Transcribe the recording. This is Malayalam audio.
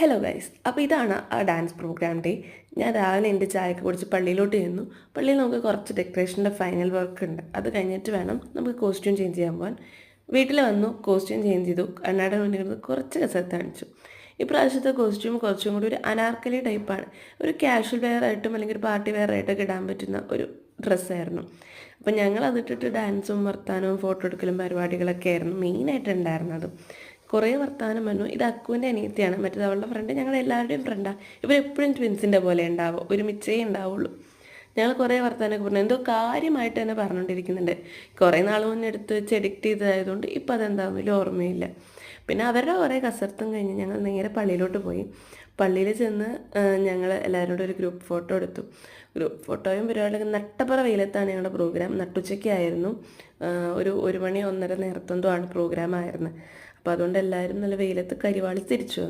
ഹലോ ഗൈസ്, അപ്പോൾ ഇതാണ് ആ ഡാൻസ് പ്രോഗ്രാം ഡേ. ഞാൻ രാവിലെ എൻ്റെ ചായയൊക്കെ കുടിച്ച് പള്ളിയിലോട്ട് ചെന്നു. പള്ളിയിൽ നമുക്ക് കുറച്ച് ഡെക്കറേഷൻ്റെ ഫൈനൽ വർക്ക് ഉണ്ട്. അത് കഴിഞ്ഞിട്ട് വേണം നമുക്ക് കോസ്റ്റ്യൂം ചേഞ്ച് ചെയ്യാൻ പോകാൻ. വീട്ടിൽ വന്നു, കോസ്റ്റ്യൂം ചേഞ്ച് ചെയ്തു, കണ്ണാടി മുന്നിൽ നിന്ന് കുറച്ച് കസരത്ത് കാണിച്ചു. ഇപ്രാവശ്യത്തെ കോസ്റ്റ്യൂം കുറച്ചും കൂടി ഒരു അനാർക്കലി ടൈപ്പാണ്. ഒരു കാഷ്വൽ വെയർ ആയിട്ടും അല്ലെങ്കിൽ ഒരു പാർട്ടി വെയർ ആയിട്ടൊക്കെ ഇടാൻ പറ്റുന്ന ഒരു ഡ്രസ്സായിരുന്നു. അപ്പം ഞങ്ങൾ അതിട്ടിട്ട് ഡാൻസും വർത്താനവും ഫോട്ടോ എടുക്കലും പരിപാടികളൊക്കെ ആയിരുന്നു മെയിനായിട്ട് ഉണ്ടായിരുന്നത്. കുറേ വർത്തമാനം പറഞ്ഞു. ഇത് അക്കുവിൻ്റെ അനിയത്തിയാണ്, മറ്റേത് അവളുടെ ഫ്രണ്ട്. ഞങ്ങളുടെ എല്ലാവരുടെയും ഫ്രണ്ടാണ്. ഇവരെപ്പോഴും ട്വിൻസിൻ്റെ പോലെ ഉണ്ടാവും, ഒരുമിച്ചേ ഉണ്ടാവുള്ളൂ. ഞങ്ങൾ കുറേ വർത്തമാനമൊക്കെ പറഞ്ഞു, എന്തോ കാര്യമായിട്ട് തന്നെ പറഞ്ഞുകൊണ്ടിരിക്കുന്നുണ്ട്. കുറേ നാൾ മുന്നേ എടുത്ത് വെച്ച് എഡിക്റ്റ് ചെയ്തതായതുകൊണ്ട് ഇപ്പം അതെന്താണെന്ന് വലിയ ഓർമ്മയില്ല. പിന്നെ അവരുടെ കുറേ കസർത്തും കഴിഞ്ഞ് ഞങ്ങൾ നേരെ പള്ളിയിലോട്ട് പോയി. പള്ളിയിൽ ചെന്ന് ഞങ്ങൾ എല്ലാവരും കൂടെ ഒരു ഗ്രൂപ്പ് ഫോട്ടോ എടുത്തു. ഗ്രൂപ്പ് ഫോട്ടോയും പരിപാടിയൊക്കെ നട്ടപ്പുറ വെയിലത്താണ് ഞങ്ങളുടെ പ്രോഗ്രാം. നട്ടുച്ചയ്ക്കായിരുന്നു. ഒരു മണി 1:30 നേരത്തെന്തോ ആണ് പ്രോഗ്രാം ആയിരുന്നത്. അപ്പോൾ അതുകൊണ്ട് എല്ലാവരും നല്ല വെയിലത്ത് കരിവാളി തിരിച്ചു വന്നു.